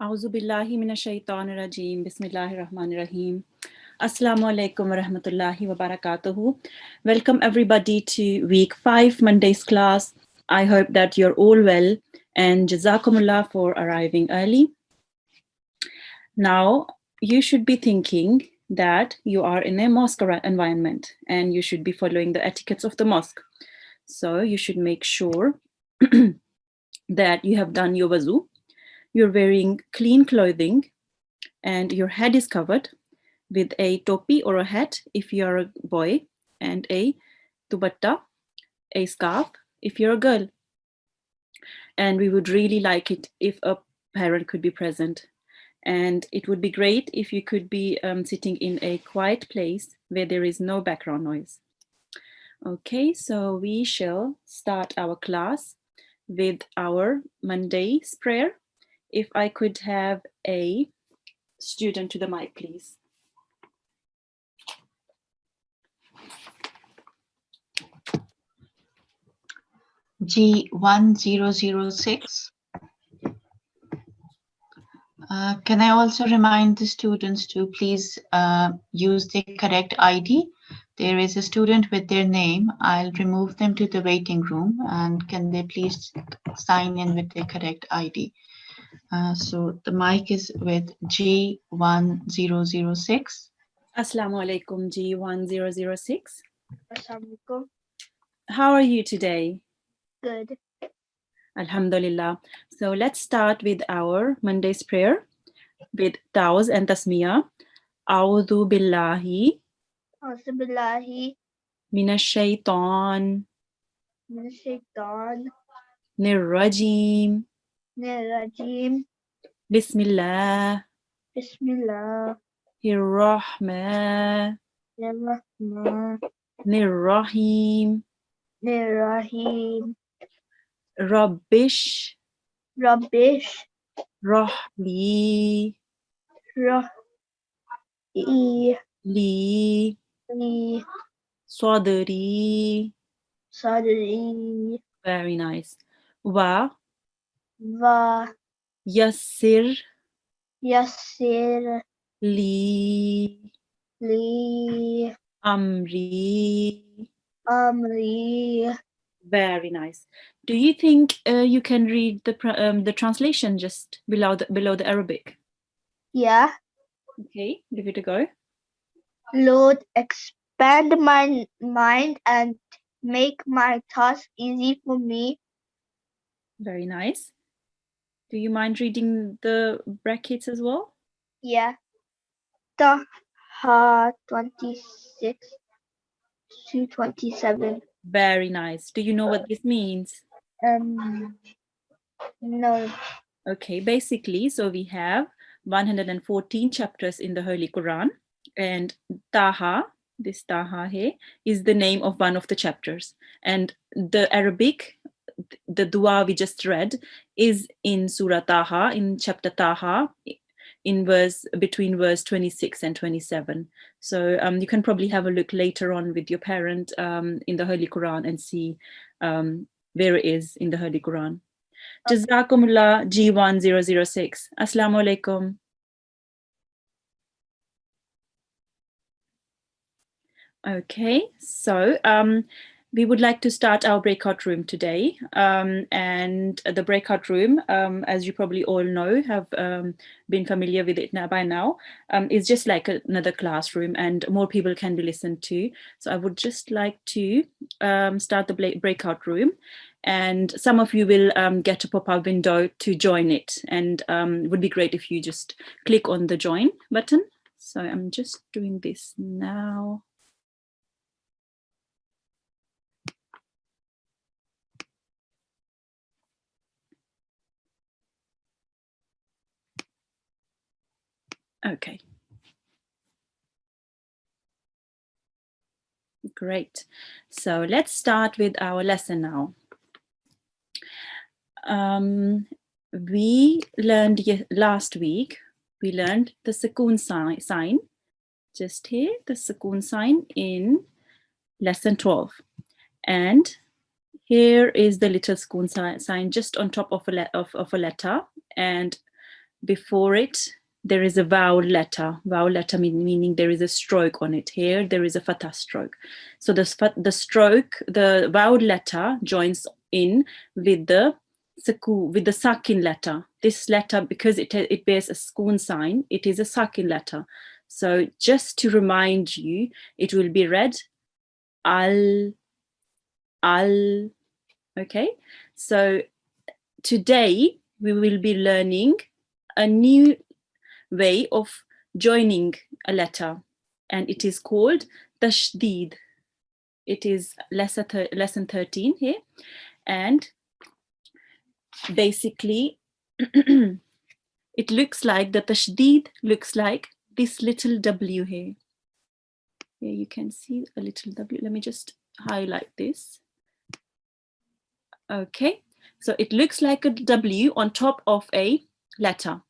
A'udhu billahi minash shaitanir rajeem. Bismillahir rahmanir rahim. Assalamu alaikum wa rahmatullahi wa barakatuhu. Welcome everybody to week 5 Monday's class. I hope that you're all well and jazakumullah for arriving early. Now, you should be thinking that you are in a mosque environment and you should be following the etiquettes of the mosque. So you should make sure that you have done your wuzu. You're wearing clean clothing and your head is covered with a topi or a hat if you're a boy, and a dupatta, a scarf if you're a girl. And we would really like it if a parent could be present. And it would be great if you could be sitting in a quiet place where there is no background noise. Okay, so we shall start our class with our Monday's prayer. If I could have a student to the mic, please. G1006. Can I also remind the students to please use the correct ID? There is a student with their name. I'll remove them to the waiting room, and can they please sign in with the correct ID? So the mic is with G1006. Assalamu alaikum, G1006. Assalamualaikum. How are you today? Good. Alhamdulillah. So let's start with our Monday's prayer with Tauz and Tasmiyah. A'udhu billahi Auzubillahi minash shaitan minasyaitan nirrajim. rajim. Bismillah Bismillahirrahmanirrahim. Rahmanir Rahim. Rabbish Rabbish Rahli Ra'i Li li Sadri. sadri Very nice. Wa wa Yassir yassir li li Amri. amri. Very nice. Do you think you can read the translation just below the Arabic? Yeah. Okay, give it a go. Lord, expand my mind and make my task easy for me. Very nice. Do you mind reading the brackets as well? Yeah. Taha 26 to 27. Very nice. Do you know what this means? No. Okay, basically, so we have 114 chapters in the Holy Quran, and Taha, this Taha here, is the name of one of the chapters. And the Arabic, the dua we just read, is in Surah Taha, in chapter Taha, in between verse 26 and 27. So you can probably have a look later on with your parent in the Holy Quran and see where it is in the Holy Quran. Jazakumullah G1006. Assalamu alaikum. Okay, so we would like to start our breakout room today, and the breakout room, as you probably all know, have been familiar with it by now, is just like another classroom, and more people can be listened to. So I would just like to start the breakout room, and some of you will get a pop-up window to join it, and it would be great if you just click on the join button. So I'm just doing this now. Okay. Great. So let's start with our lesson now. We learned last week, we learned the sukoon sign, just here, the sukoon sign in lesson 12. And here is the little sukoon sign just on top of a letter. And before it, there is a vowel letter. Vowel letter meaning there is a stroke on it. Here, there is a fatha stroke. So the stroke, the vowel letter joins in with the sakin letter. This letter, because it bears a sukoon sign, it is a sakin letter. So just to remind you, it will be read al. Okay, so today we will be learning a new way of joining a letter, and it is called tashdid. It is lesson 13 here, and basically it looks like the tashdid looks like this little W here. Here you can see a little W. Let me just highlight this. Okay, so it looks like a W on top of a letter.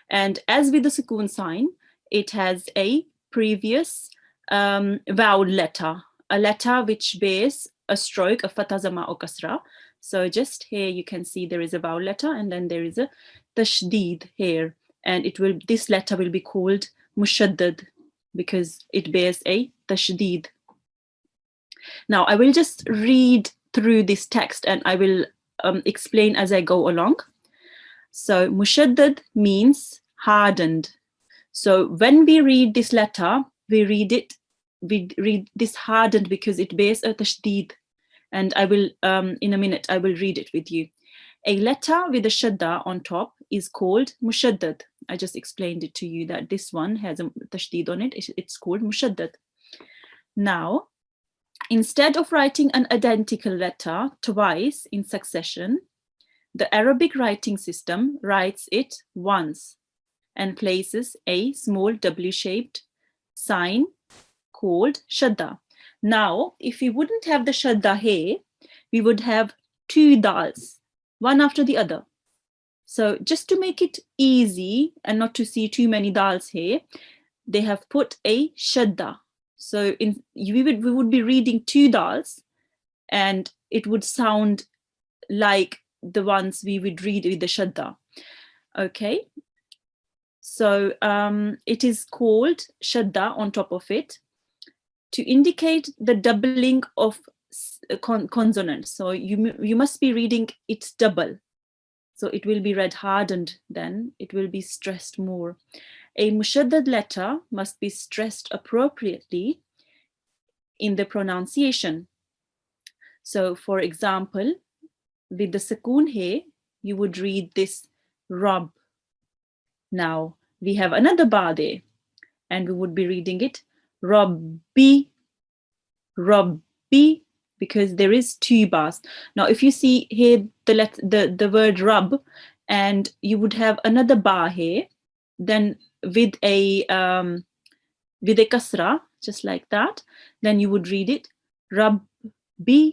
And as with the sukoon sign, it has a previous vowel letter, a letter which bears a stroke of fatha, zama or kasra. So just here you can see there is a vowel letter, and then there is a tashdid here. And this letter will be called mushaddad because it bears a tashdid. Now I will just read through this text and I will explain as I go along. So mushaddad means hardened. So when we read this letter, we read this hardened because it bears a tashdid. And I will, in a minute, I will read it with you. A letter with a shadda on top is called mushaddad. I just explained it to you that this one has a tashdid on it. It's called mushaddad. Now, instead of writing an identical letter twice in succession, the Arabic writing system writes it once and places a small W-shaped sign called shadda. Now, if we wouldn't have the shadda here, we would have two dals, one after the other. So just to make it easy and not to see too many dals here, they have put a shadda. So we would be reading two dals and it would sound like the ones we would read with the shadda. Okay, so it is called shadda on top of it to indicate the doubling of consonants. So you must be reading it double. So it will be read hardened, then it will be stressed more. A mushaddad letter must be stressed appropriately in the pronunciation. So for example, with the sukoon here, you would read this rab. Now we have another ba there and we would be reading it rabbi, rabbi, because there is two bars. Now if you see here the word rab, and you would have another ba here, then with a kasra, just like that, then you would read it rabbi,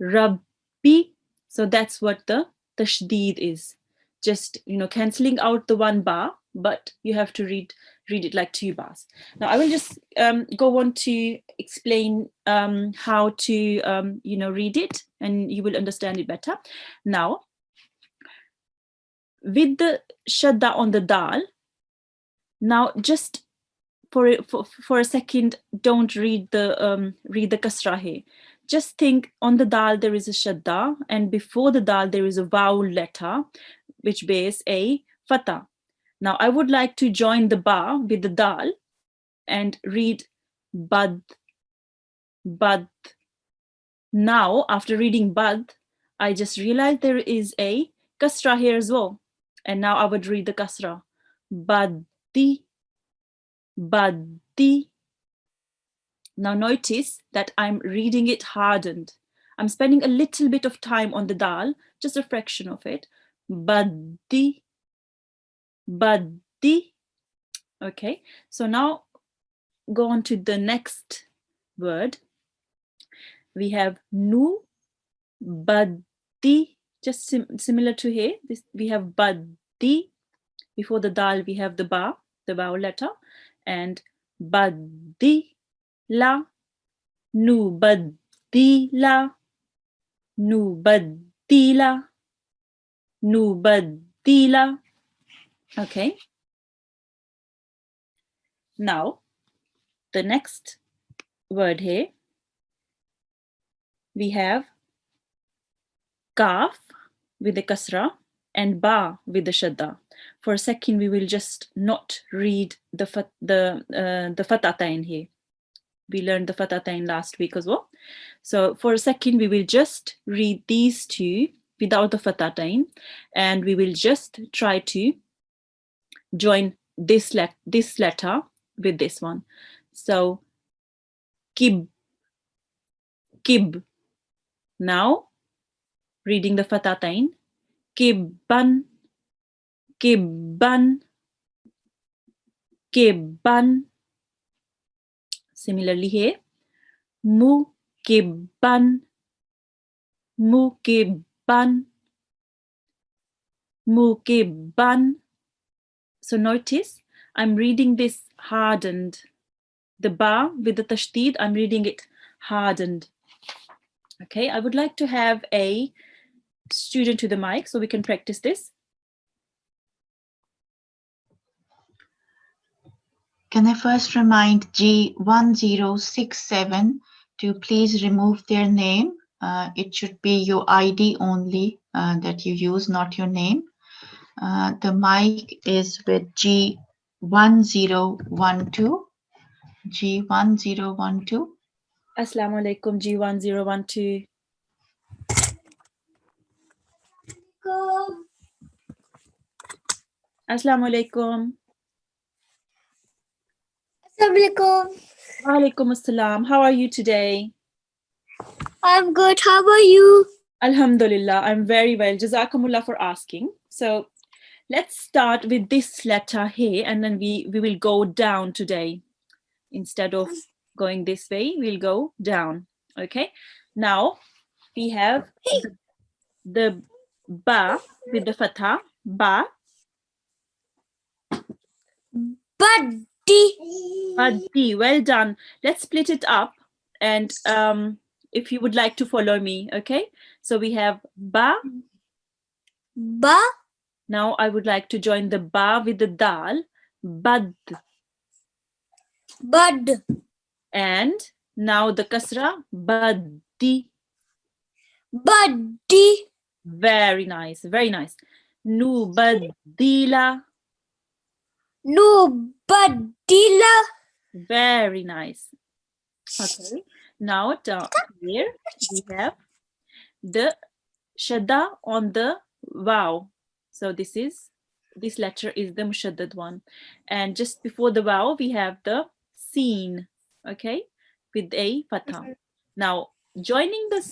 rabbi. So that's what the tashdid is. Just, cancelling out the one bar, but you have to read it like two bars. Now I will just go on to explain how to read it, and you will understand it better. Now, with the shadda on the dal, now just for a second, don't read the kasra here. Just think, on the dal there is a shadda, and before the dal there is a vowel letter which bears a fatha. Now I would like to join the ba with the dal and read bad, bad. Now after reading bad, I just realized there is a kasra here as well, and now I would read the kasra, baddi, baddi. Now notice that I'm reading it hardened. I'm spending a little bit of time on the dal, just a fraction of it. Baddi, baddi. Okay, so now go on to the next word. We have nu, baddi, just similar to here. We have baddi. Before the dal, we have the ba, the vowel letter, and baddi la, nu baddi la, nu baddi la, nu baddi la. Okay. Now, the next word here, we have kaf with the kasra and ba with the shadda. For a second, we will just not read the fatatain here. We learned the fatatain last week as well. So for a second, we will just read these two without the fatatain, and we will just try to join this letter with this one. So kib, kib. Now reading the fatatain, kibban, kibban, kibban. Similarly here, mukibban, mukibban, mukibban. So notice I'm reading this hardened. The ba with the tashdid, I'm reading it hardened. Okay, I would like to have a student to the mic so we can practice this. Can I first remind G1067 to please remove their name? It should be your ID only that you use, not your name. The mic is with G1012. G1012. Assalamu alaikum, G1012. Assalamu alaikum. Assalamu alaikum. Wa alaikum assalam. How are you today? I'm good. How are you? Alhamdulillah, I'm very well. Jazakumullah for asking. So let's start with this letter here, and then we will go down today. Instead of going this way, we'll go down. Okay. Now we have the ba with the fatha, ba. Buddy. Baddi, well done. Let's split it up, and if you would like to follow me, okay? So we have ba. Ba. Now I would like to join the ba with the dal, bad. Bud. And now the kasra, baddi. Buddy. Very nice, very nice. Nu badila. No badila. Very nice. Okay. Now down here we have the shadda on the waw. So this letter is the mushaddad one. And just before the waw, we have the seen, okay, with a fatha. Now joining the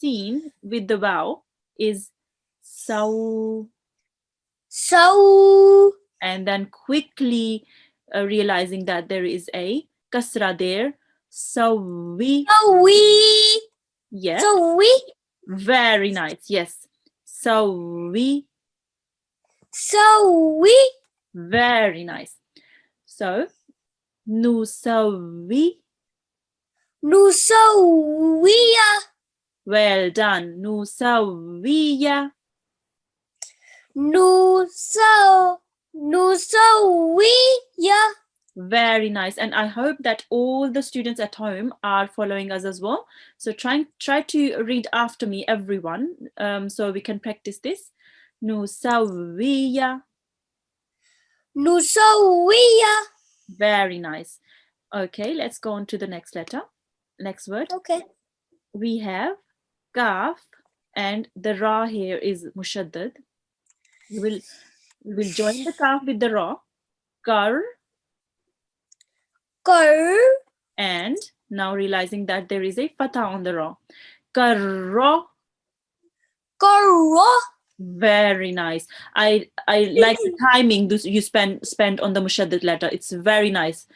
seen with the waw is saw. So. And then quickly realizing that there is a kasra there. Sawi. We. Yes. So we. Very nice. Yes. Sawi. So we. Very nice. So nusawi. Nusawiya. Well done. Nusawiya. Nusawiya. Very nice. And I hope that all the students at home are following us as well. So try to read after me, everyone, so we can practice this. Nusawiya. Nusawiya. Very nice. Okay, let's go on to the next letter. Next word. Okay. We have kaf, and the ra here is mushaddad. We will join the kaf with the ra. Kar. Kar. And now realizing that there is a fatha on the ra. Karra. Karra. Very nice. I like the timing you spend on the mushaddad letter. It's very nice.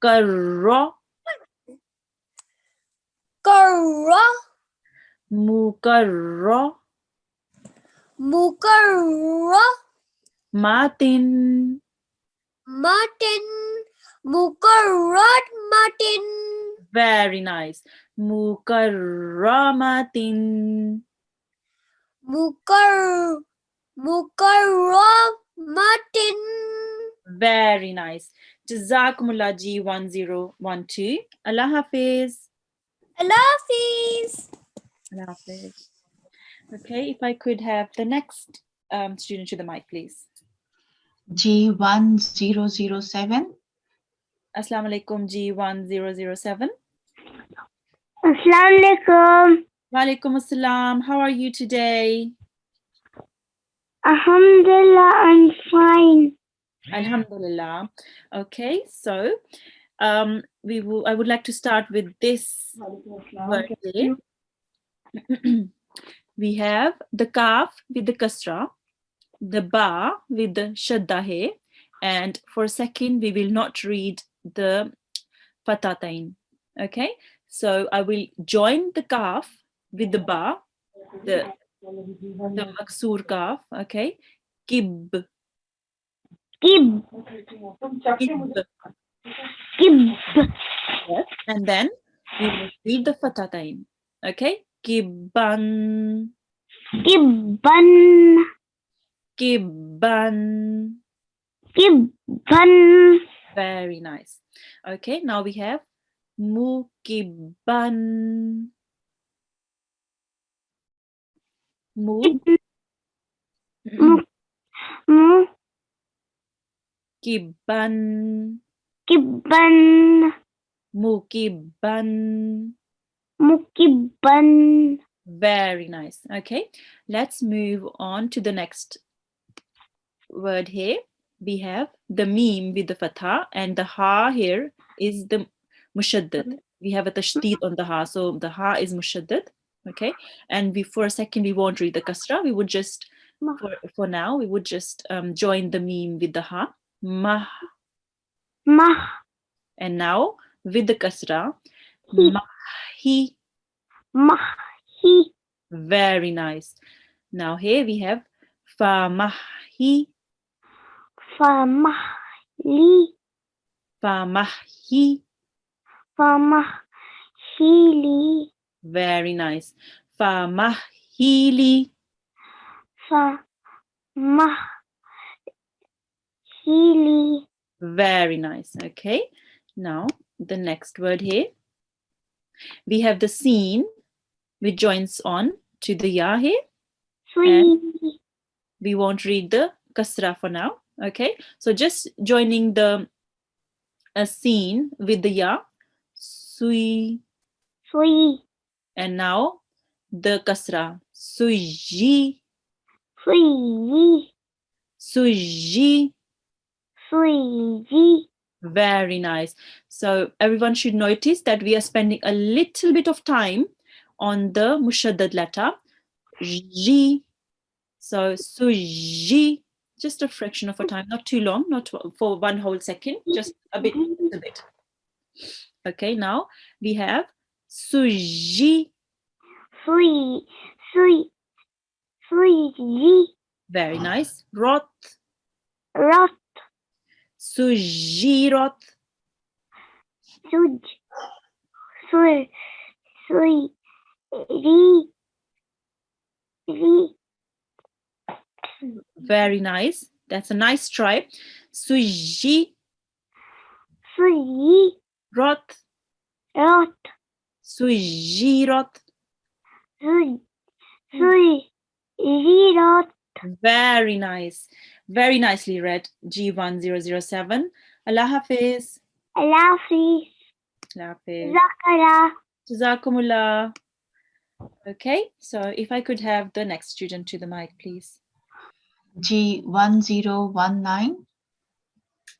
Karra. Karra. Mukarra. Mukarra. Matin. Martin. Mukarrat Martin. Very nice. Mukarramatin. Mukarram Martin. Very nice. Jazakumullah G1012. Allah Hafiz. Allah Hafiz. Allah Hafiz. Okay, if I could have the next student to the mic, please. G1007. Assalamu alaikum G1007. Assalamu alaikum. Wa alaikum assalam. How are you today? Alhamdulillah, I'm fine. Alhamdulillah. Okay, so I would like to start with this word here. We have the kaf with the kasra, the ba with the shadda hai, and for a second we will not read the fatatain. Okay, so I will join the kaf with the ba, the maksur kaf. Okay, kib, Kib. kib. Kib. Yes. And then we will read the fatatain. Okay, kibban, Kibban. kibban. Kibban. Very nice. Okay, now we have mukibban. Mu. Mu. Mu. Kibban. Kibban. Mukibban. Mukibban. Very nice. Okay, let's move on to the next word here. We have the meme with the fatha, and the ha here is the mushaddad. We have a tashdid on the ha, so the ha is mushaddad. Okay, and for a second we won't read the kasra. We would just for now we would just join the meme with the ha, mah, Mah. and now with the kasra, Hi. mahi. Mahi. Very nice. Now here we have famahi, Famahli. famahi. Famahili. Very nice. Famahili. Famahili. Very nice. Okay. Now the next word here. We have the scene which joins on to the ya here. Sweet. We won't read the kasra for now. Okay. So just joining the scene with the ya. Sui. Sweet. And now the kasra. Suji. Sweet. Suji. Sweet. Very nice. So everyone should notice that we are spending a little bit of time on the mushaddad letter. Ji. So suji. Just a fraction of a time, not too long, not for one whole second, just a bit. Okay, now we have suji. Sweet. Sweet. Sweet. Very nice. Rot. Rot. Sujirot. Suj. Sweet. Sweet. Ri. Ri. Very nice. That's a nice try. Suji. Sweet. Rot. Rot. Sujirot. Sweet. Sweet. Rot. Very nice. Very nicely read. G1007. Allah Hafiz. Allah Hafiz. Allah Hafiz. Zakara. Jazakumullah. Okay, so if I could have the next student to the mic, please. G1019.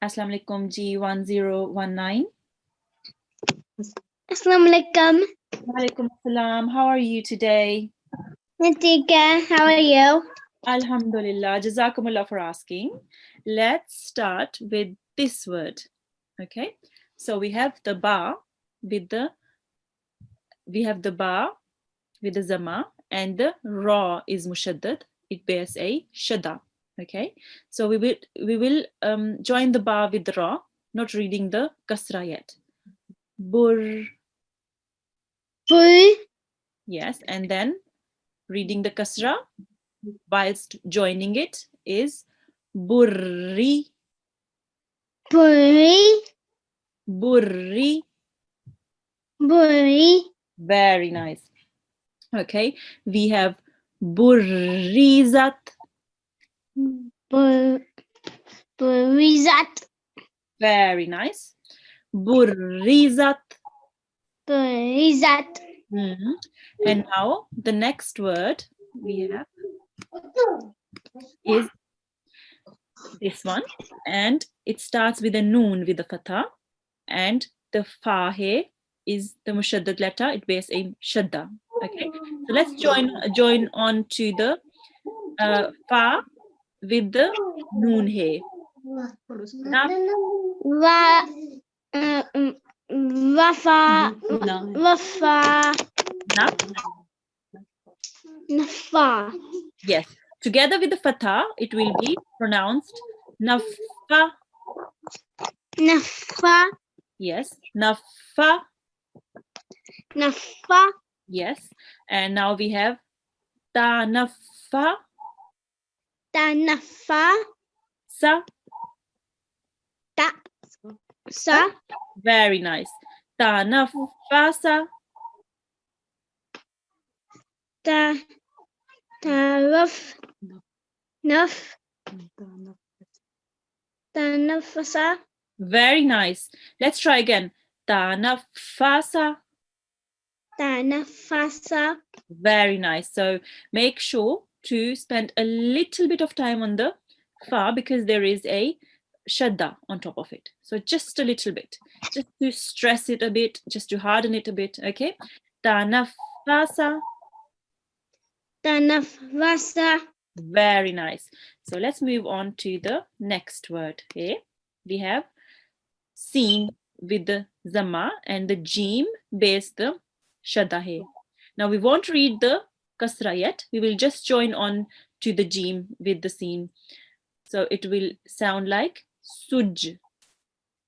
Assalamu alaikum G1019. Assalamu alaikum. Wa alaikum assalam. How are you today? Natika, how are you? Alhamdulillah. Jazakumullah for asking. Let's start with this word. Okay, so we have the ba with the zama, and the ra is mushaddad. It bears a shadda. Okay, so we will join the ba with the ra, not reading the kasra yet. Bur. Bur. Yes, and then reading the kasra whilst joining it is burri. Burri. Burri. Burri. Very nice. Okay, we have burrizat. Burrizat. Very nice. Burrizat. Burrizat. Mhm. And now the next word we have is this one, and it starts with a noon with a fatha, and the fa here is the mushaddad letter. It bears a shadda. Okay, so let's join on to the fa with the noon here. Naf, Wafa. Wafa. naf. Nafa. Yes, together with the fatha, it will be pronounced nafa. Nafa. Yes, nafa. Nafa. Yes, and now we have tanafa. Tanafa. Sa. Ta. Sa. Very nice. Tanafasa. Ta. Taraf. Naf. Tanafasa. Very nice. Let's try again. Tanafasa. Tanafasa. Very nice. So make sure to spend a little bit of time on the fa because there is a shadda on top of it. So just a little bit, just to stress it a bit, just to harden it a bit. Okay. Tanafasa. Tanafasa. Very nice. So let's move on to the next word here. We have seen with the zamma and the jim bears the shadda here. Now we won't read the kasra yet. We will just join on to the jim with the seen. So it will sound like suj.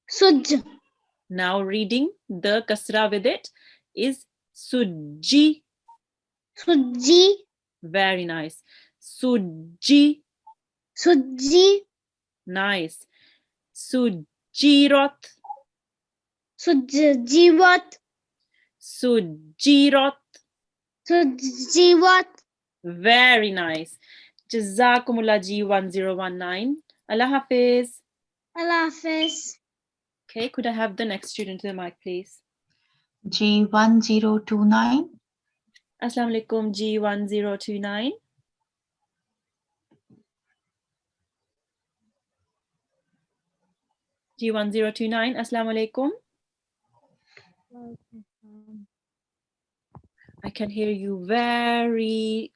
Suj. Now reading the kasra with it is suji. Suji. Very nice. Suji. Suji. Nice. Sujirot. Sujiwat. Sujirot. Sujiwat. Very nice. Jazakumullah G1019. Allah Hafiz. Allah Hafiz. Okay, could I have the next student to the mic, please? G1029. Assalamu alaikum G1029. G1029. Assalamu alaikum. I can hear you very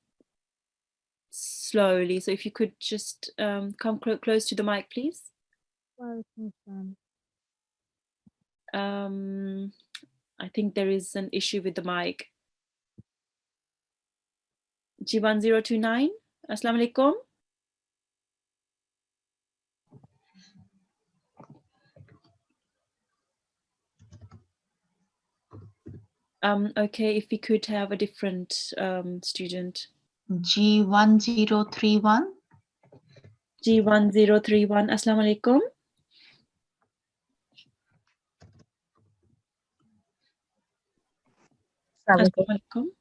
slowly. So if you could just come close to the mic, please. I think there is an issue with the mic. G1029. Assalamu alaikum. Okay, if we could have a different student. G1031. G1031. Assalamu alaikum. Assalamu alaikum.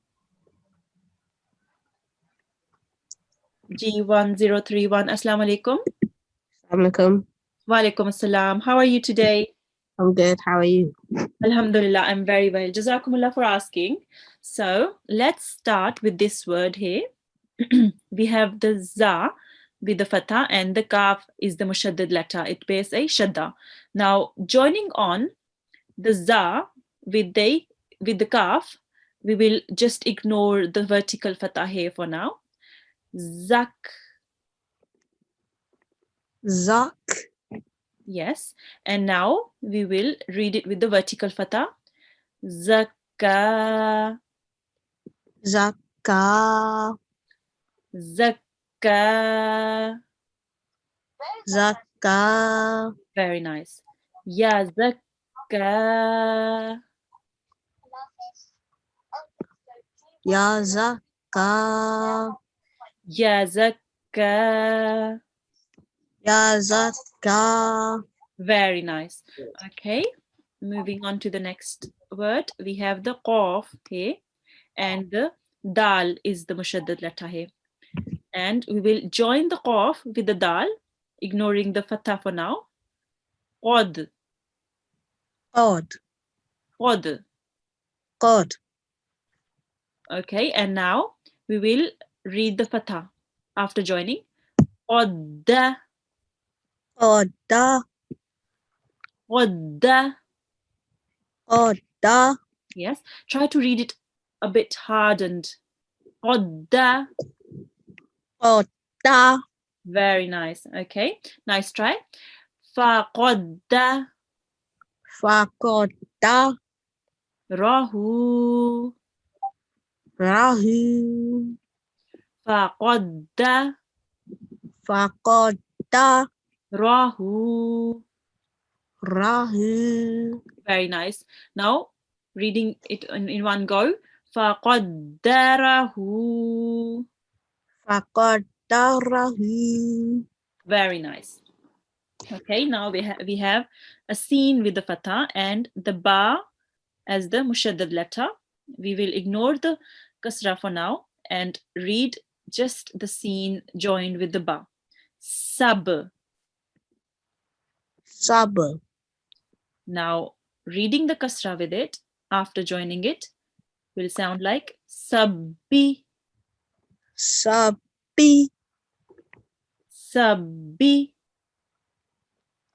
G1031. Assalamu alaikum. Assalamualaikum. Wa alaikum assalam. How are you today? I'm good. How are you? Alhamdulillah, I'm very well. Jazakumullah for asking. So let's start with this word here. We have the za with the fatha and the kaf is the mushaddad letter. It bears a shadda. Now joining on the za with the kaf, we will just ignore the vertical fatha here for now. Zak. Zak. Yes. And now we will read it with the vertical fatha. Zakka. Zakka. Zakka. Zakka. Very nice. Ya zakka. Ya zakka. Ya zakka. Ya zakka. Very nice. Okay, moving on to the next word. We have the qaf here, and the dal is the mushaddad letter here. And we will join the qaf with the dal, ignoring the fatha for now. Qad, Qad. qad. Qad. Okay, and now we will read the fatha after joining. Qadda, Qadda. qadda. Qadda. Yes, try to read it a bit hardened. Qadda. Qadda. Very nice. Okay, nice try. Faqadda Faqadda. rahu. Rahu. Faqadda Faqadda. rahu. Rahu. Very nice. Now reading it in one go. Faqaddarahu. Faqaddarahu. Very nice. Okay, now we have a scene with the fatha and the ba as the mushaddad letter. We will ignore the kasra for now and read just the scene joined with the ba. Sab. Sab. Now reading the kasra with it after joining it will sound like sabbi. Sabbi. Sabbi.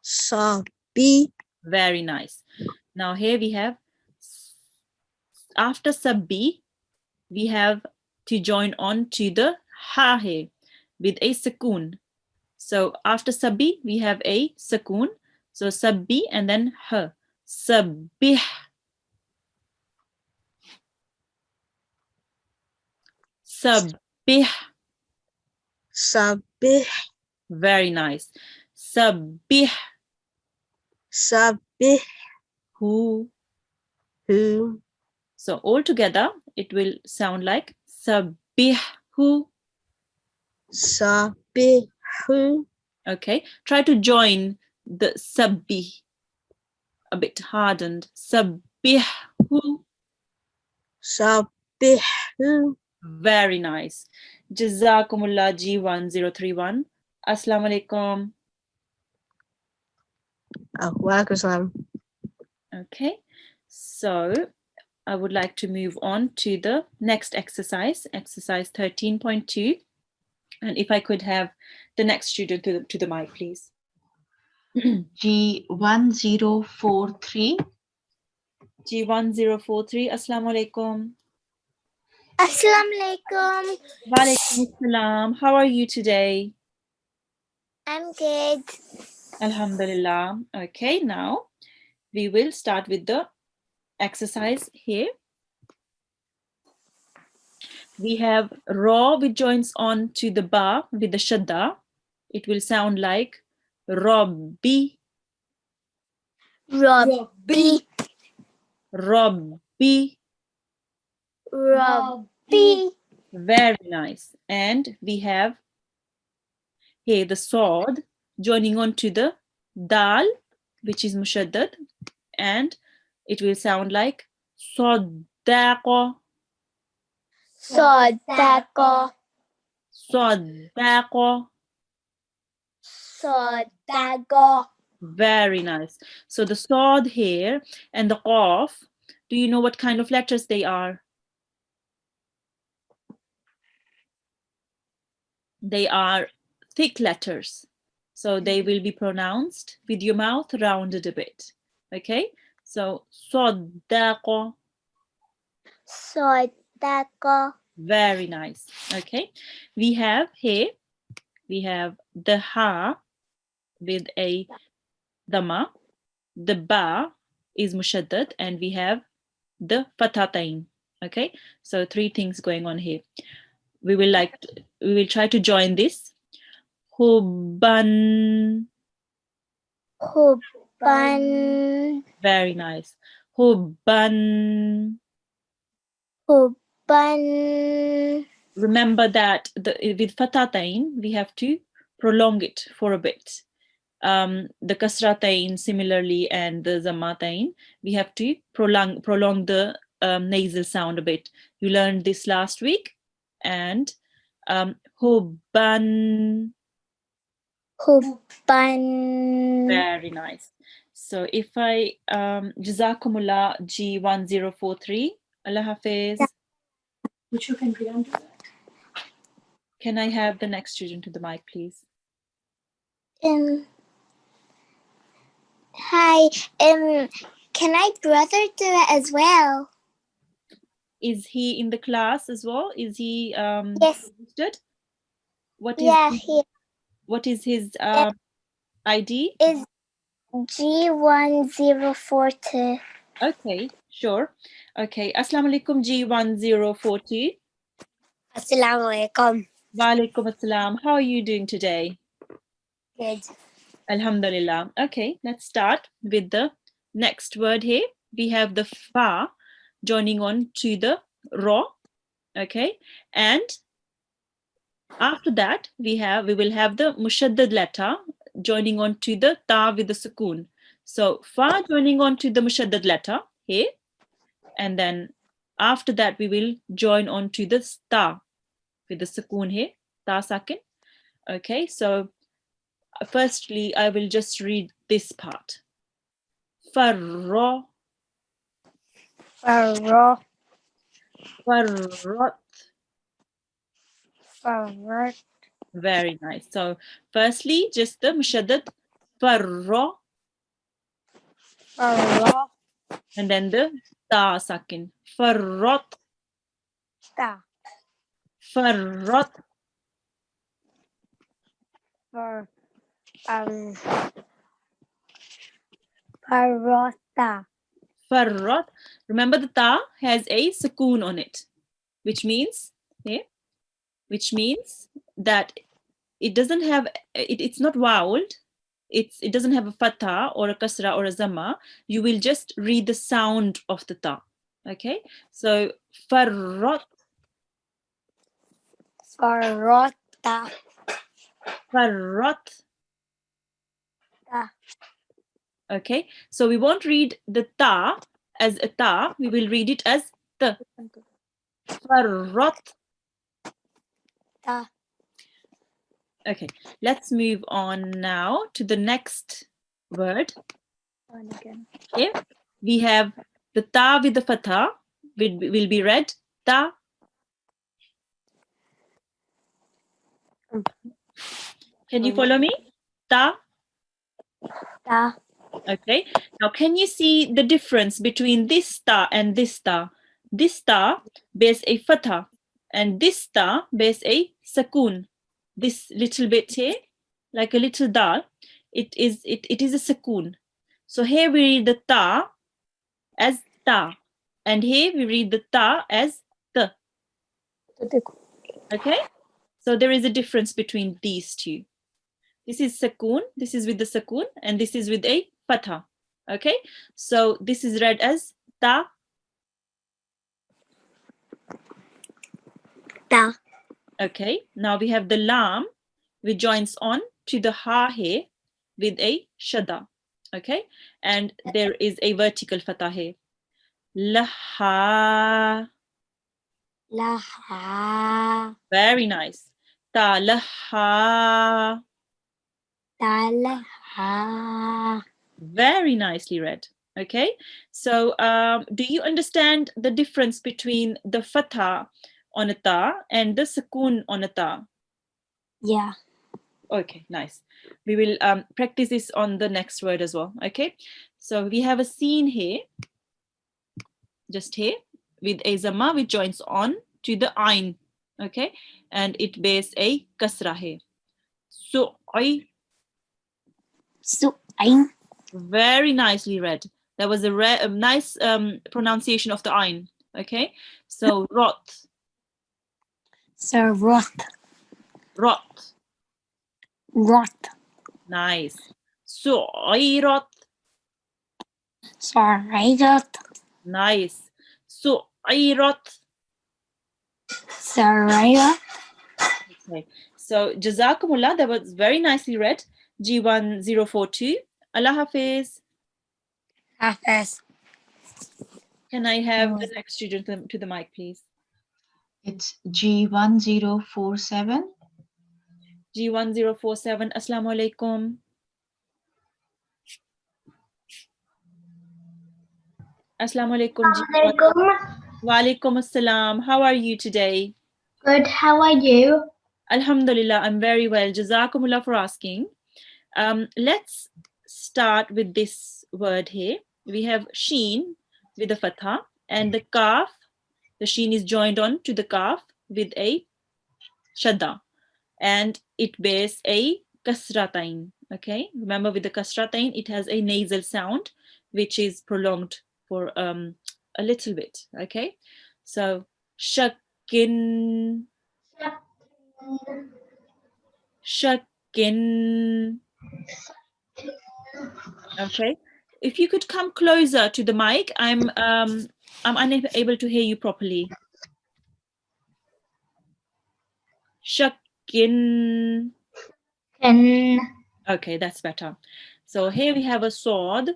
Sabbi. Very nice. Now here we have, after sabbi, we have to join on to the ha here with a sukoon. So after sabbi, we have a sukoon. So sabbi and then ha. Sabbih. Sabbih. Sabbih. Very nice. Sabbih. Sabbih. Hu. Hu. So all together, it will sound like sabbihu. Sabbihu. Okay, try to join the sabbi a bit hardened. Sabbihu. Sabbihu. Very nice. Jazakumullah G1031. Assalamu alaikum. Walaikum salam. Okay, so I would like to move on to the next exercise, exercise 13.2. And if I could have the next student to the mic, please. G1043. G1043. Assalamu alaikum. Assalamu alaikum. Walaikum assalam. How are you today? I'm good. Alhamdulillah. Okay, now we will start with the exercise here. We have ra which joins on to the ba with the shadda. It will sound like Rabbi. Rabbi. Rabbi. Rabbi. Very nice. And we have here the sword joining on to the dal, which is mushaddad, and it will sound like Saddaqa. Sadaqa. Saddaqa. Sadaqa. Very nice. So the sword here and the qaf, do you know what kind of letters they are? They are thick letters. So they will be pronounced with your mouth rounded a bit. Okay? So saddaqa. Sadaqa. Very nice. Okay. We have here, we have the ha with a dhamma. The ba is mushaddad, and we have the fathatain. Okay. So three things going on here. We will try to join this. Hubban. Hubban. Very nice. Hubban. Hubban. Remember that with fathatain, we have to prolong it for a bit. the kasratain similarly and the zammatain, we have to prolong the nasal sound a bit. You learned this last week. And hubban. Hubban. Very nice. So if I Jazakumullah G1043, Allah Hafiz. Which you can read under that. Can I have the next student to the mic, please? Hi. Can my brother do it as well? Is he in the class as well? Is he Yes. registered? What is Yeah, he what is his ID? is G1042. Okay, sure. Okay. Assalamu alaikum G1040. Assalamu alaikum. Wa alaikum assalam. How are you doing today? Good. Alhamdulillah. Okay, let's start with the next word here. We have the fa joining on to the ra. Okay, and after that we will have the mushaddad letter joining on to the ta with the sukoon. So fa joining on to the mushaddad letter here, and then after that we will join on to the ta with the sukoon here, ta sakin. Okay, so firstly I will just read this part. Farra, Farrat. farrat. Farrat. Very nice. So firstly just the mushaddad farra, Farrat. and then the ta sakin. Farrat, Ta. farrat. Farrata. Farrat. Remember the ta has a sukoon on it, which means that it doesn't have it's not voweled. It doesn't have a fatha or a kasra or a zamma. You will just read the sound of the ta. Okay, so farrat, Farrata. farrat. Ta. Okay, so we won't read the ta as a ta, we will read it as the. Farrat. Ta. Okay, let's move on now to the next word. Here we have the ta with the fatha will be read ta. Can you follow me? Ta. Ta. Okay, now can you see the difference between this ta and this ta? This ta bears a fatha and this ta bears a sakoon. This little bit here, like a little dal, it is a sakoon. So here we read the ta as ta, and here we read the ta as the. Okay, so there is a difference between these two. This is sakoon, this is with the sakoon, and this is with a fatha. Okay, so this is read as ta. Ta. Okay, now we have the lam, which joins on to the ha here with a shada. Okay, and there is a vertical fatha here. Laha. Laha. Very nice. Ta laha. Ta laha. Very nicely read. Okay, so do you understand the difference between the fatha on a ta and the sukoon on a ta? Yeah. Okay, nice. We will practice this on the next word as well. Okay, so we have a scene here, just here, with a zamma which joins on to the ain. Okay, and it bears a kasra here. Su'ay. Su'ain. Very nicely read. That was a nice pronunciation of the ain. Okay, so rot. Sarot. Rot. Rot. Nice. Su'ayrat. Sarayat. Nice. Su'ayrat. Sarayat. Okay. So Jazakumullah, that was very nicely read. G1042. Allah Hafiz. Hafiz. Can I have the next student to the mic, please? It's G1047. G1047. Assalamu alaikum. Assalamu alaikum. Wa alaikum assalam. How are you today? Good, how are you? Alhamdulillah, I'm very well. Jazakumullah for asking. Let's start with this word here. We have sheen with a fatha and the kaf. The sheen is joined on to the kaf with a shadda and it bears a kasratain. Okay, remember with the kasratain, it has a nasal sound which is prolonged for a little bit. Okay, so shakin. Shakin. Okay, if you could come closer to the mic, I'm unable to hear you properly. Shakin. Okay, that's better. So here we have a sword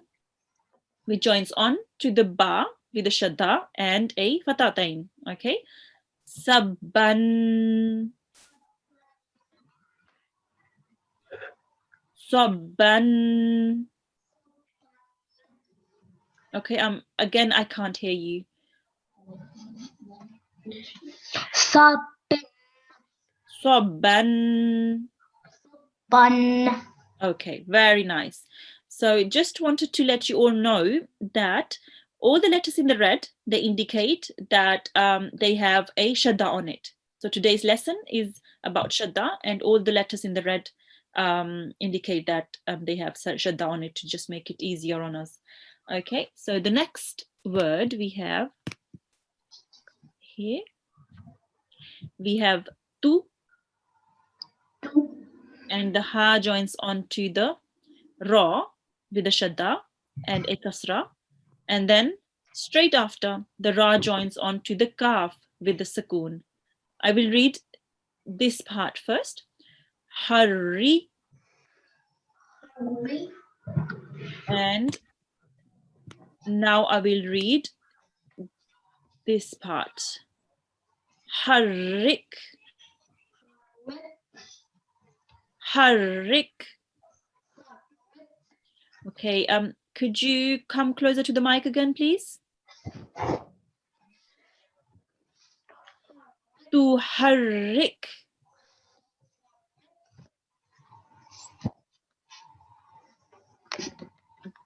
which joins on to the ba with a shadda and a fatatain. Okay, sabban. Sabban. Okay, again I can't hear you. Sabban. Okay, very nice. So just wanted to let you all know that all the letters in the red, they indicate that they have a shadda on it. So today's lesson is about shadda and all the letters in the red indicate that they have shadda on it to just make it easier on us. Okay, so the next word we have here, we have tu, and the ha joins onto the ra with a shadda and a kasra, and then straight after the ra joins onto the kaf with the sukoon. I will read this part first. Hurry. And now I will read this part. Harrik. Harrik. Okay, could you come closer to the mic again, please? Tuharrik.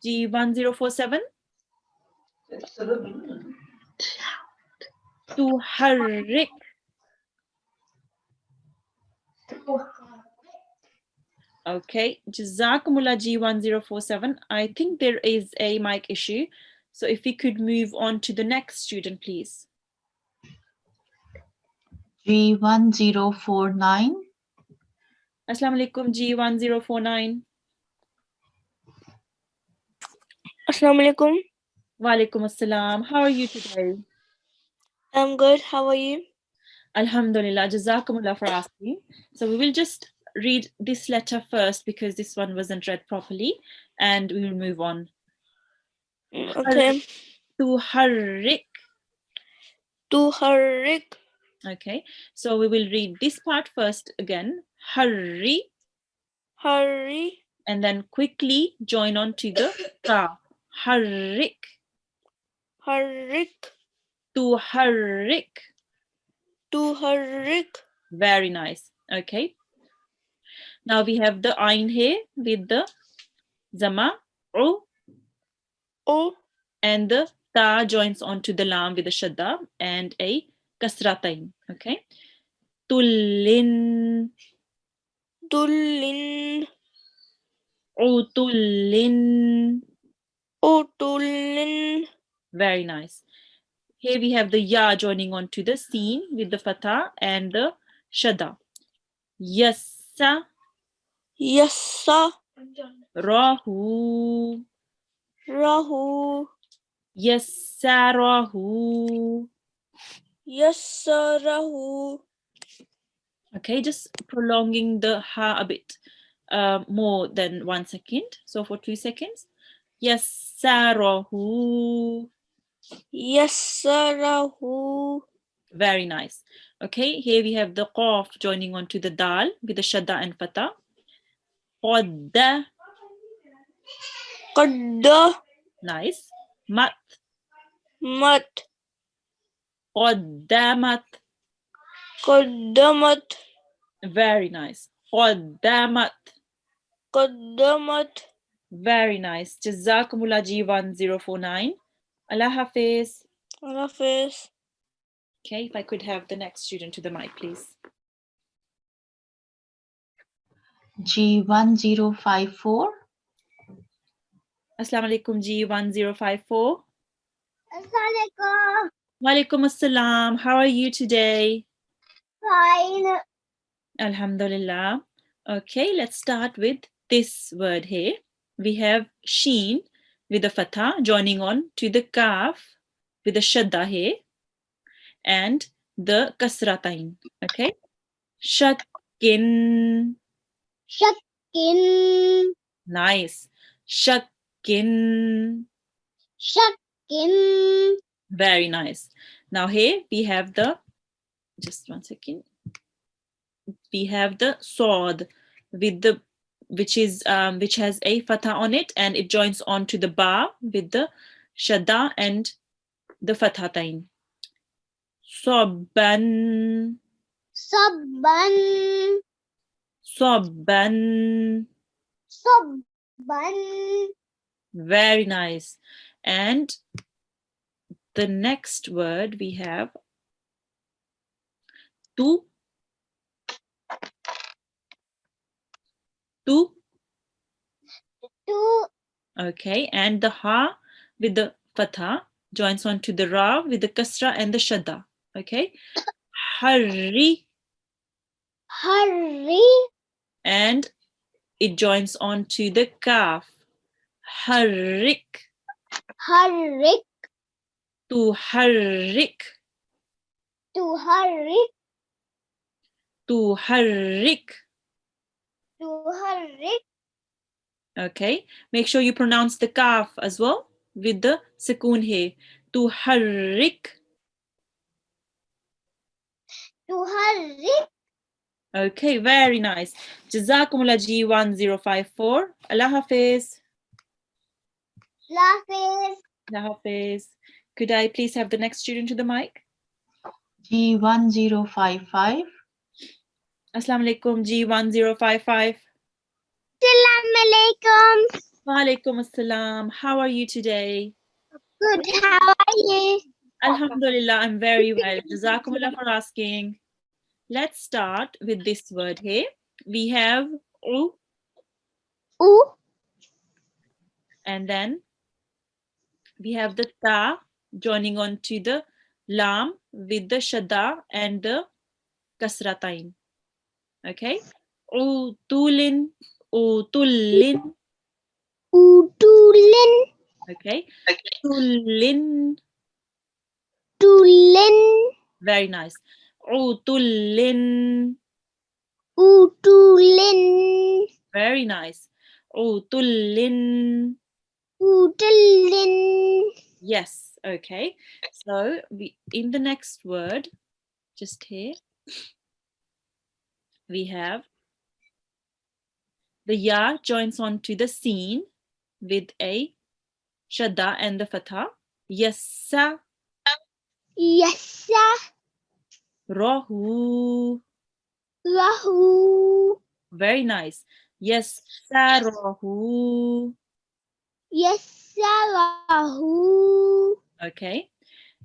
G1047. Tuharrik. Okay, Jazakumullah G1047. I think there is a mic issue. So if we could move on to the next student, please. G1049. Assalamu alaikum, G1049. Assalamu alaikum. Wa alaikum assalam. How are you today? I'm good. How are you? Alhamdulillah, Jazakumullah for asking. So we will just read this letter first because this one wasn't read properly and we will move on. Okay. Tuharrik. Tuharrik. Okay, so we will read this part first again. Hurry. Hurry. And then quickly join on to the ka. Harrik. Harrik. Tuharrik. Tuharrik. Very nice. Okay. Now we have the ayn here with the zama, u, and the ta joins onto the lam with a shadda and a kasratain. Okay. Tullin. Tullin. Utullin. Utullin. Very nice. Here we have the ya joining onto the seen with the fatha and the shadda. Yassa. Yassa. Rahu. Rahu. Yassarahu. Yassarahu. Okay, just prolonging the ha a bit. more than 1 second. So for 2 seconds. Yassarahu. Yassarahu. Very nice. Okay, here we have the qaf joining onto the dal with the shadda and fatha. Qadda. Qadda. Nice. Mat. Mat. Qaddamat. Qaddamat. Very nice. Qaddamat. Qaddamat. Very nice. Jazakumullah G1049. Allah Hafiz. Hafiz. Okay, if I could have the next student to the mic, please. G1054. Assalamu alaikum G1054. Assalamualaikum. Walaikum assalam. How are you today? Fine. Alhamdulillah. Okay, let's start with this word here. We have sheen with the fatha joining on to the kaf with the shadda here and the kasratain. Okay. Shakkin. Shakin. Nice. Shakkin. Shakin. Very nice. Now here we have the, just 1 second. We have the sword with the, which has a fatha on it, and it joins on to the ba with the shadda and the fathatain. Sabban. Sabban. Sabban. Sabban. Very nice. And the next word we have tu. Tu. Tu. Okay, and the ha with the fatha joins on to the ra with the kasra and the shadda. Okay. Harri. Hurry. And it joins on to the kaf. Harrik. Hurry. To harrik. To hurry. To harrik. To hurry. Okay. Make sure you pronounce the kaf as well with the sukoon here. To harrik. To hurry. Okay, very nice. Jazakumullah G1054. Allah Hafiz. Laughing. Allah Hafiz. Could I please have the next student to the mic? G1055. Assalamu alaikum G1055. Assalamualaikum. Wa alaikum assalam. How are you today? Good. How are you? Alhamdulillah, I'm very well. Jazakumullah for asking. Let's start with this word here. We have u, Ooh. and then we have the ta joining on to the lam with the shadda and the kasratain. Okay. Utulin, utullin. Utulin. Okay. Tullin. Tulin. Very nice. Utullin. Utulin. Very nice. Utullin. Utulin. Yes. Okay. So we in the next word, just here, we have the ya joins on to the seen with a shadda and the fatha. Yassa. Yassa. Rahu. Rahu. Very nice. Yassa rahu. Yassa. Rahu. Okay.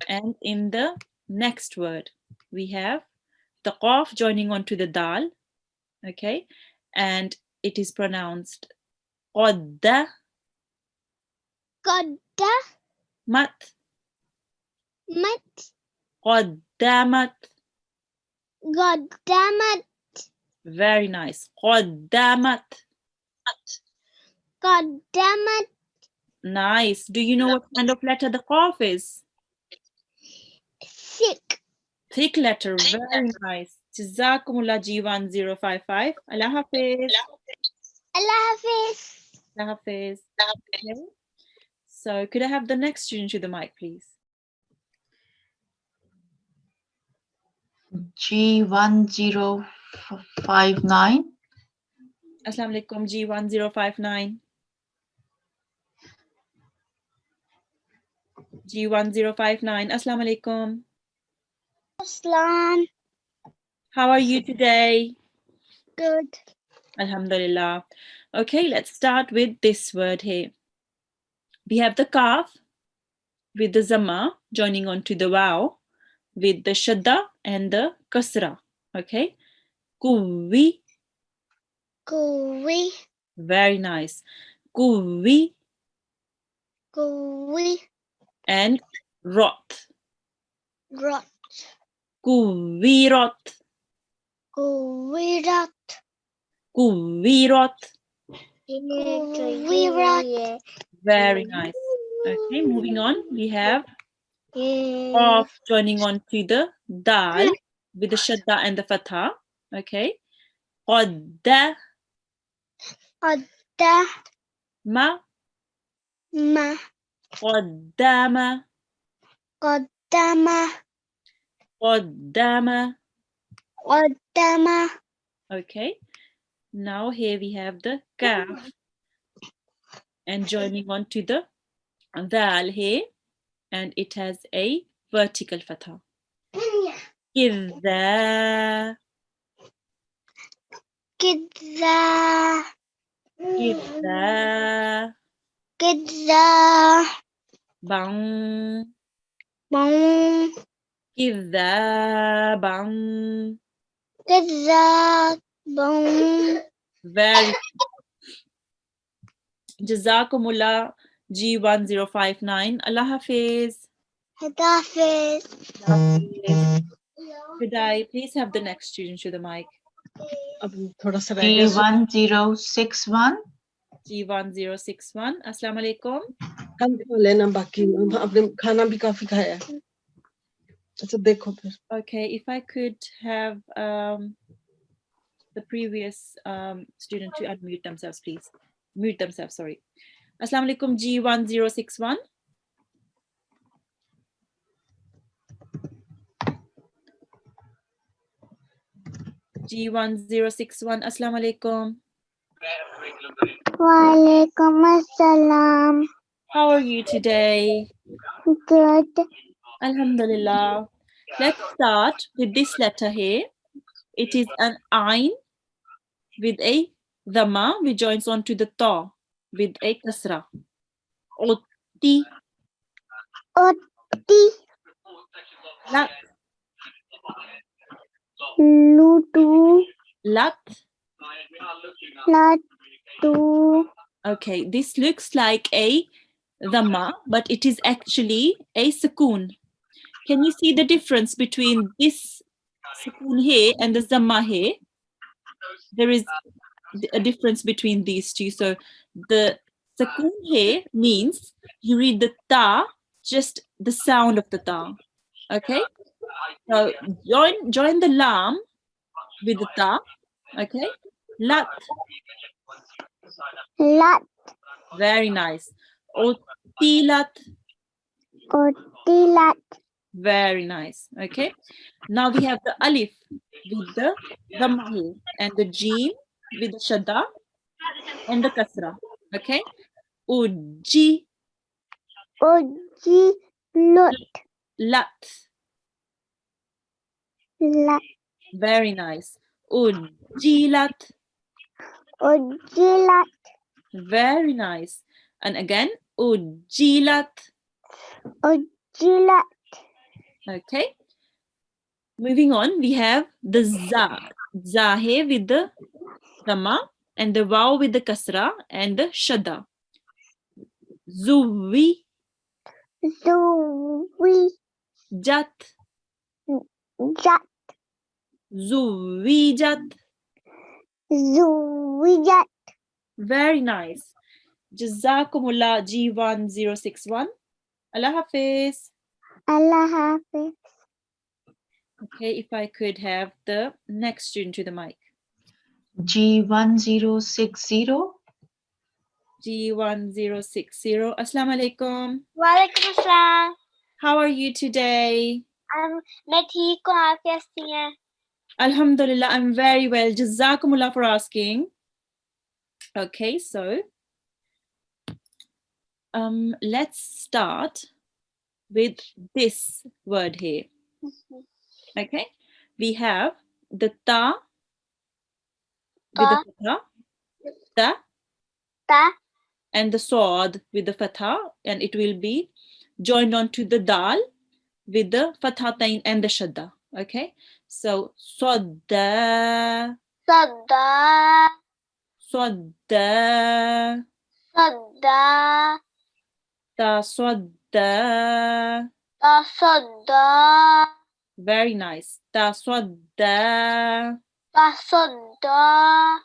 And in the next word, we have the qaf joining onto the dal. Okay. And it is pronounced qadda. Qadda. Mat. Mat. Qaddamat. Qaddamat. Very nice. Qaddamat. Qaddamat. Nice. Do you know what kind of letter the qaf is? Thick. Thick letter. Very nice. Jazakumullah G1055. Allah Hafiz. Allah Hafiz. Allah Hafiz. Okay. So could I have the next student to the mic, please? G1059. Assalamu alaikum, G1059. G1059. Assalamu alaikum. Aslan. How are you today? Good. Alhamdulillah. Okay, let's start with this word here. We have the kaf with the zamma joining on to the waw with the shadda and the kasra. Okay. Kuwi. Kuwi. Very nice. Kuwi Kuwi. and rot. Rot. Kuwirot. Kuwirat. Kuwirot. Kuwirat. Very nice. Okay, moving on. We have of joining on to the dal with the shadda and the fatha. Okay. Qadda Qadda. ma Ma. qaddama Qaddama. qaddama. Qaddama. Okay. Now here we have the kaf and joining on to the dal here, and it has a vertical fatha. Kidda. Kidza. Kidda. Kidza. Bang. Bong. Kidda bang. Kidza. Bong. Very Jazakumullah G1059. Allah Hafiz. Hafiz. Could I please have the next student to the mic? अब थोड़ा सा रह गया G1061. G1061. Assalamu alaikum. हम लेना बाकी आपने खाना भी काफी खाया है अच्छा देखो फिर Okay, if I could have the previous student to unmute themselves, please. Mute themselves, sorry. Assalamu alaikum G1061. G1061. Assalamu alaikum. Walaikum assalam. How are you today? Good. Alhamdulillah. Let's start with this letter here. It is an ain with a dhamma which joins on to the ta with a kasra. Utti. Oti. Lat. Lutu. Lat. Latu. Okay, this looks like a dhamma, but it is actually a sukoon. Can you see the difference between this sukoon here and the dhamma here? There is a difference between these two. So the sukoon here means you read the ta, just the sound of the ta. Okay? So join the lam with the ta. Okay? Lat. Lat. Very nice. Utilat. Otilat. Very nice. Okay. Now we have the alif with the dhamma here and the jeen with the shadda and the kasra. Okay. Uji. Oji. Lut. Lat. Lat. Very nice. Ujilat. Ojilat. Very nice. And again, ujilat. Ojilat. Okay. Moving on, we have the za. Za here with the dhamma and the waw with the kasra and the shadda. Zuwi. Zuwi. Jat. Jat. Zuwijat. Zuwijat. Very nice. Jazakumullah G1061. Allah Hafiz. Allah Hafiz. Okay, if I could have the next student to the mic. G1060. G1060. Assalamu alaikum. वालेकुम अस्सलाम। How are you today? मैं ठीक हूँ, आप कैसी हैं? Alhamdulillah, I'm very well. Jazakumullah for asking. Okay, so let's start with this word here. Okay, we have the ta with the fatha, ta, Ta, and the sod with the fatha, and it will be joined onto the dal with the fathatain and the shadda. Okay, so sodda, sadda, sodda, sadda, ta sodda. ta sadda, Very nice. Ta sodda. ta sadda.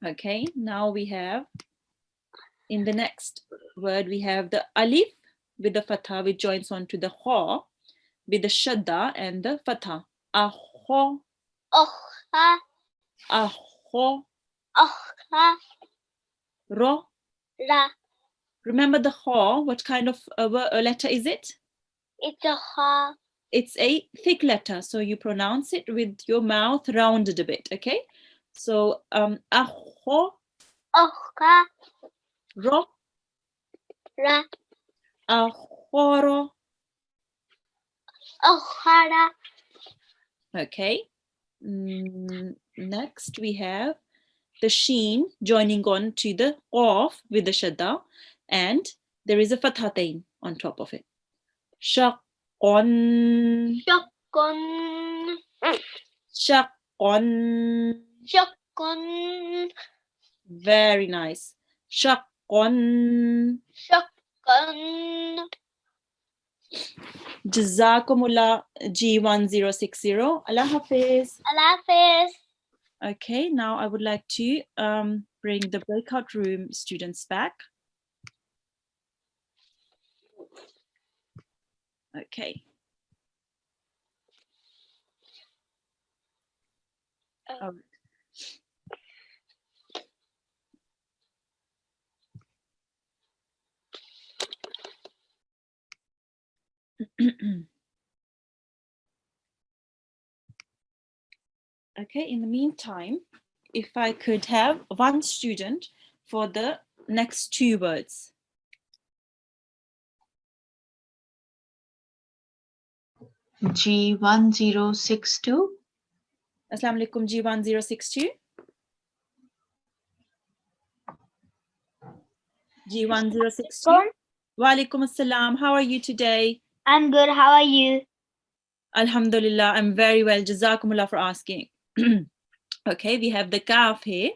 Okay, now we have in the next word we have the alif with the fatha which joins onto the kha with the shadda and the fatha. Akho, Okha, akho, okha, ro. ra. Remember the kha, what kind of letter is it? It's a ha. It's a thick letter, so you pronounce it with your mouth rounded a bit, okay? So akho, Okha, ro, ra. akhoro. Okhara. Okay. Next we have the sheen joining on to the qaf with the shadda, and there is a fathatain on top of it. Shaqqon, Shakun. shaqqon. Shakun. Very nice. Shaqqon. Shakun. Jazakumullah G1060. Allah Hafiz. Allah Hafiz. Okay, now I would like to bring the breakout room students back. Okay. All right. Okay, in the meantime, if I could have one student for the next two words. G1062. Assalamu alaikum G1062. G1062. Wa alaikum assalam. How are you today? I'm good. How are you? Alhamdulillah, I'm very well. Jazakumullah for asking. Okay, we have the kaf here.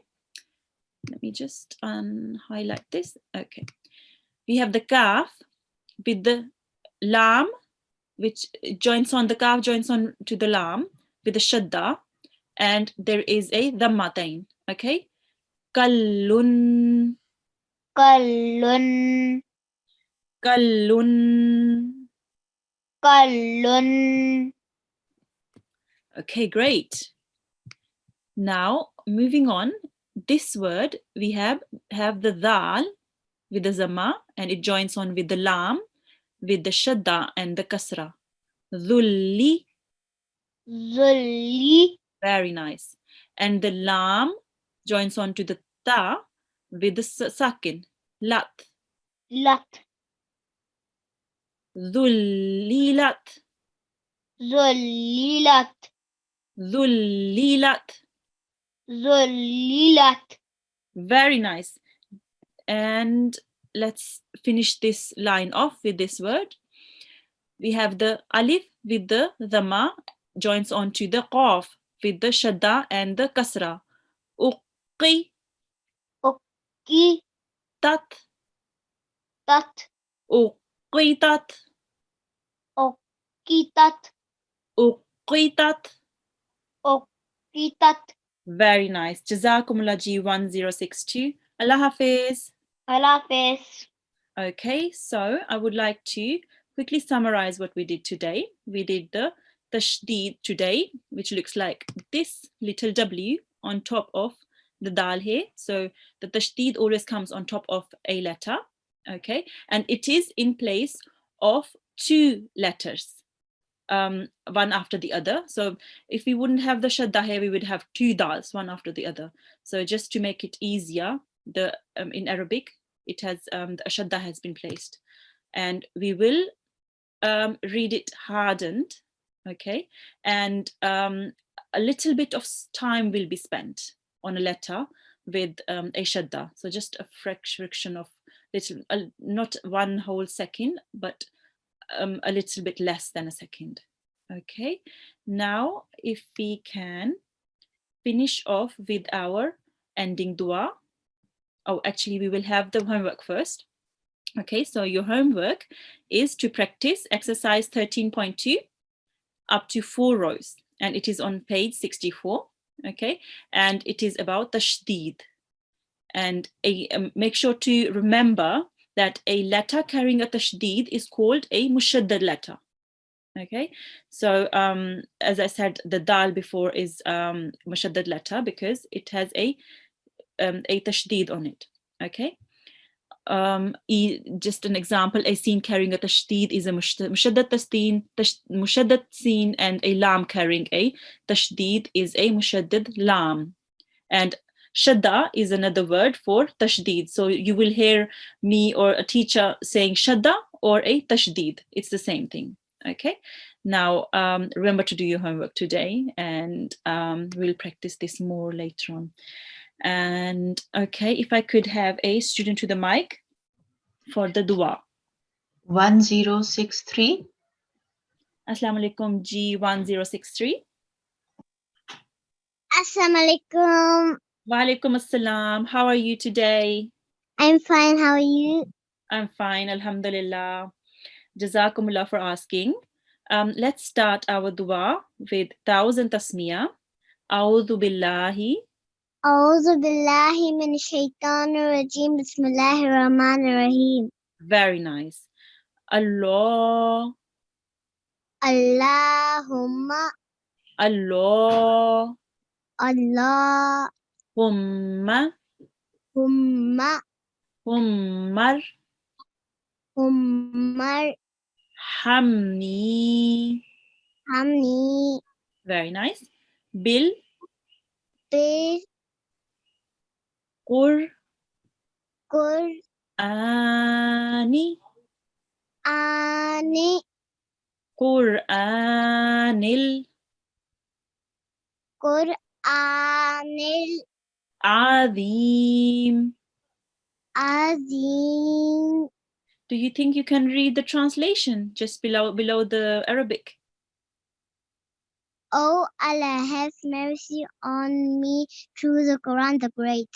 Let me just highlight this. Okay. We have the kaf with the lam, which joins on, the kaf joins on to the lam with the shadda, and there is a dhammatain. Okay. Kallun, Kallun. kallun. Kallun. Okay, great. Now, moving on, this word, we have the dal with the zamma, and it joins on with the lam, with the shadda and the kasra. Dhulli. Zulli. Very nice. And the lam joins on to the ta with the sakin. Lat. Lat. Dhullilat. Zullilat. Dhullilat. Zullilat. Very nice. And let's finish this line off with this word. We have the alif with the dhamma joins onto the qaf with the shadda and the kasra. Uqi Ki. tat. Tat. Uqitat. Kitat. Uqitat. Kitat. Very nice. Jazakumullah G1062. Allah Hafiz. Allah Hafiz. Okay, so I would like to quickly summarize what we did today. We did the tashdeed today, which looks like this little W on top of the dal here. So the tashdid always comes on top of a letter, okay? And it is in place of two letters, one after the other. So if we wouldn't have the shadda here, we would have two dals, one after the other. So just to make it easier, in Arabic, it has the shadda has been placed, and we will read it hardened, okay? And a little bit of time will be spent on a letter with a shadda. So just a fraction of little, not one whole second, but a little bit less than a second. Okay, now if we can finish off with our ending dua. Oh, actually, we will have the homework first. Okay, so your homework is to practice exercise 13.2 up to 4 rows, and it is on page 64. Okay, and it is about tashdid. And make sure to remember that a letter carrying a tashdid is called a mushaddad letter. Okay, so as I said, the dal before is mushaddad letter because it has a tashdid on it. Okay, just an example, a sin carrying a tashdid is a mushaddad sin, and a lam carrying a tashdid is a mushaddad lam. And shadda is another word for tashdid. So you will hear me or a teacher saying shadda or a tashdid. It's the same thing. Okay. Now remember to do your homework today, and we'll practice this more later on. And okay, if I could have a student to the mic for the dua. 1063. Assalamu alaikum G1063. Assalamu alaikum. Wa alaikum assalam. How are you today? I'm fine. How are you? I'm fine, alhamdulillah. Jazakumullah for asking. Let's start our dua with 1000 tasmiyah. A'udhu billahi. A'udhu billahi min shaitanir rajim. Bismillahir rahmanir rahim. Very nice. Allah. Allahumma. Allah. Allahumma. Hummar. Hummar. Hamni. Hamni. Very nice. Bil. Qur'ani. Qur'anil Azim. Azim. Do you think you can read the translation just below the Arabic? Oh, Allah have mercy on me through the Quran the Great.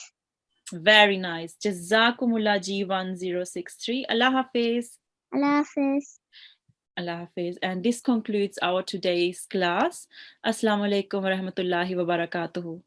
Very nice. Jazakumullah G1063. Allah Hafiz. Allah Hafiz. Allah Hafiz. And this concludes our today's class. Assalamu alaikum wa rahmatullahi wa barakatuhu.